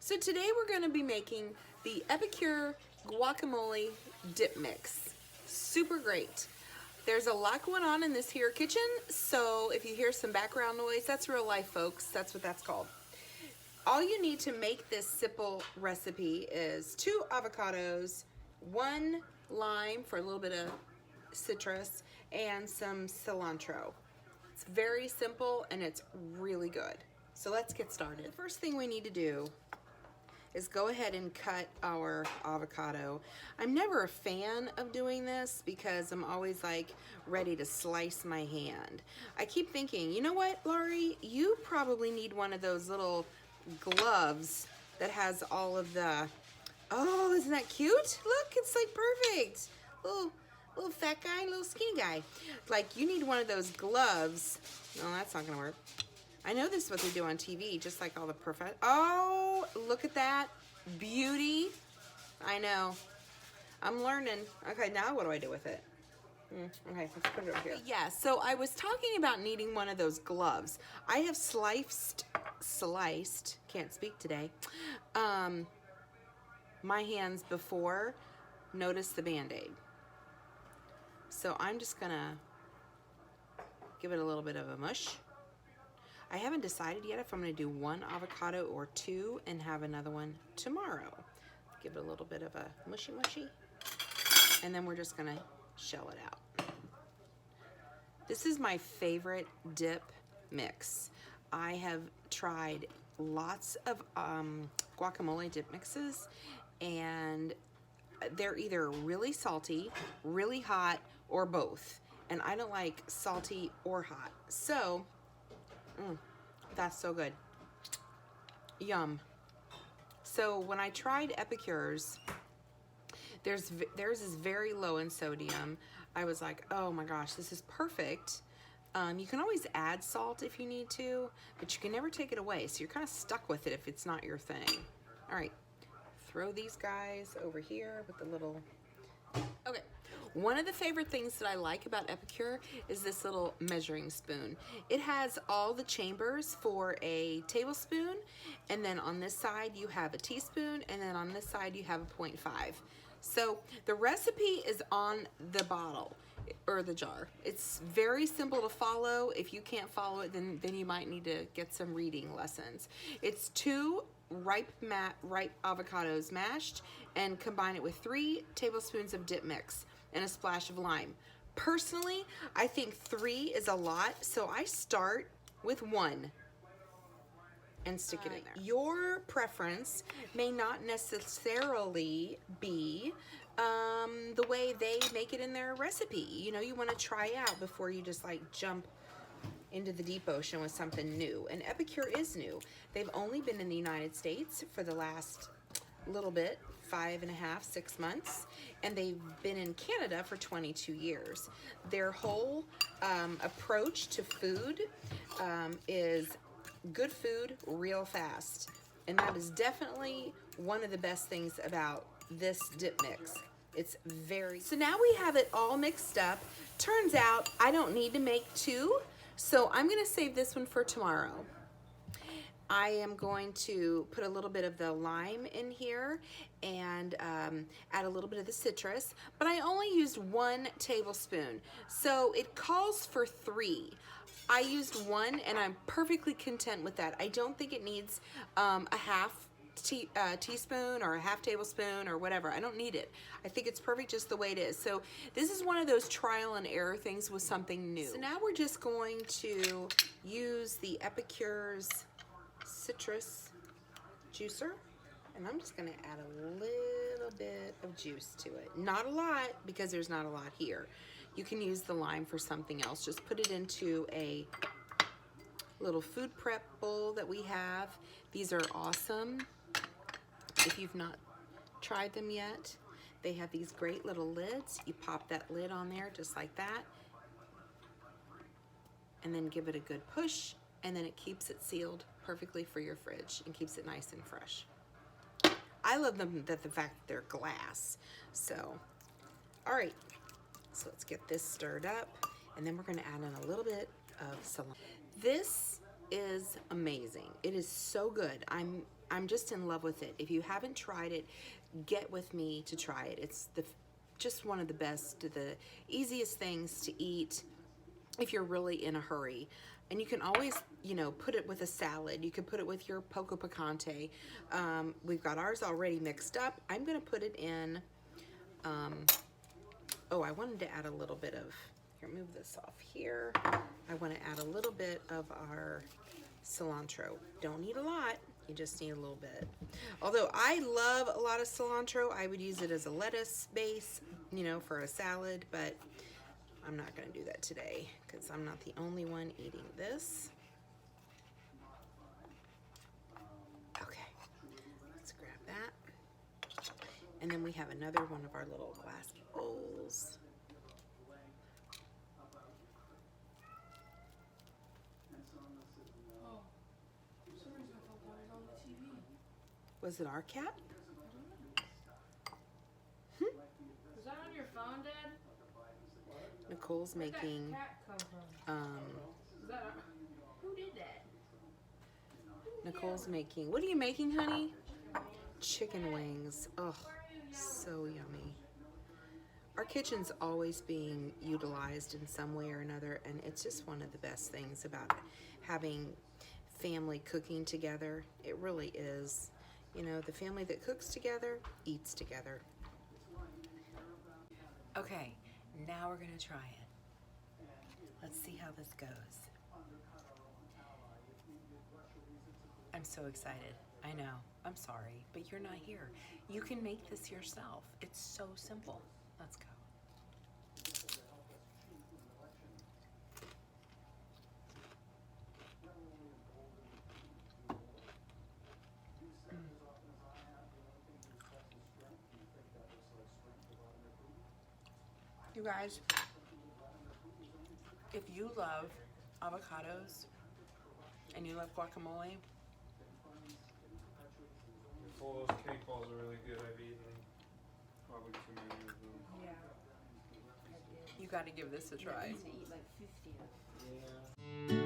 So today we're going to be making the Epicure guacamole dip mix. Super great. There's a lot going on in this here kitchen, so if you hear some background noise, that's real life, folks. That's what that's called. All you need to make this simple recipe is 2 avocados, 1 lime for a little bit of citrus, and some cilantro. It's very simple and it's really good. So let's get started. The first thing we need to do is go ahead and cut our avocado. I'm never a fan of doing this because I'm always like ready to slice my hand. I keep thinking, you know what, Laurie, you probably need one of those little gloves that has all of the, oh, isn't that cute? Look, it's like perfect. Little fat guy, little skinny guy. Like you need one of those gloves. No, that's not gonna work. I know this is what they do on TV, just like all the perfect. Oh, look at that beauty. I know. I'm learning. Okay, now what do I do with it? Okay, let's put it over here. Yeah, so I was talking about needing one of those gloves. I have sliced, can't speak today, my hands before. Notice the Band-Aid. So I'm just gonna give it a little bit of a mush. I haven't decided yet if I'm going to do 1 avocado or 2 and have another one tomorrow. Give it a little bit of a mushy. And then we're just going to shell it out. This is my favorite dip mix. I have tried lots of guacamole dip mixes, and they're either really salty, really hot, or both. And I don't like salty or hot. So that's so good. Yum. So when I tried Epicure's, theirs is very low in sodium. I was like, oh my gosh, this is perfect. You can always add salt if you need to, but you can never take it away. So you're kind of stuck with it if it's not your thing. All right, throw these guys over here with the little, okay. One of the favorite things that I like about Epicure is this little measuring spoon. It has all the chambers for a tablespoon, and then on this side you have a teaspoon, and then on this side you have a 0.5. So the recipe is on the bottle or the jar. It's very simple to follow. If you can't follow it, then you might need to get some reading lessons. It's 2 ripe avocados mashed, and combine it with 3 tablespoons of dip mix and a splash of lime. Personally, I think 3 is a lot, so I start with 1 and stick it in there. Your preference may not necessarily be the way they make it in their recipe. You know, you want to try out before you just like jump into the deep ocean with something new. And Epicure is new. They've only been in the United States for the last little bit, 5.5, 6 months, and they've been in Canada for 22 years. Their whole approach to food is good food real fast, and that is definitely one of the best things about this dip mix. It's very, so now we have it all mixed up. Turns out I don't need to make 2, so I'm gonna save this one for tomorrow. I am going to put a little bit of the lime in here and add a little bit of the citrus, but I only used 1 tablespoon. So it calls for 3. I used 1 and I'm perfectly content with that. I don't think it needs a half teaspoon or a half tablespoon or whatever. I don't need it. I think it's perfect just the way it is. So this is one of those trial and error things with something new. So now we're just going to use the Epicure's citrus juicer, and I'm just going to add a little bit of juice to it. Not a lot, because there's not a lot here. You can use the lime for something else. Just put it into a little food prep bowl that we have. These are awesome. If you've not tried them yet, they have these great little lids. You pop that lid on there just like that, and then give it a good push, and then it keeps it sealed perfectly for your fridge and keeps it nice and fresh. I love them, the fact that they're glass. So, all right, so let's get this stirred up, and then we're gonna add in a little bit of cilantro. This is amazing. It is so good. I'm I'm just in love with it. If you haven't tried it, get with me to try it. It's just one of the best, the easiest things to eat if you're really in a hurry. And you can always, you know, put it with a salad. You can put it with your poco picante. We've got ours already mixed up. I'm going to put it in, oh, I wanted to add a little bit of, here, move this off here. I want to add a little bit of our cilantro. Don't need a lot, you just need a little bit. Although I love a lot of cilantro, I would use it as a lettuce base, you know, for a salad, but I'm not going to do that today because I'm not the only one eating this. Okay, let's grab that. And then we have another one of our little glass bowls. Was it our cat? Was that on your phone, Dad? Nicole's making. Where'd that cat come from? Who did that? Nicole's making. What are you making, honey? Chicken wings. Oh, so yummy. Our kitchen's always being utilized in some way or another, and it's just one of the best things about having family cooking together. It really is. You know, the family that cooks together, eats together. Okay, now we're gonna try it. Let's see how this goes. I'm so excited. I know, I'm sorry, but you're not here. You can make this yourself. It's so simple. Let's go. You guys, if you love avocados and you love guacamole, All those cake balls are really good. I've eaten probably too many of them. Yeah. I did. you got to give this a try. I used to eat like 50 of them. Yeah.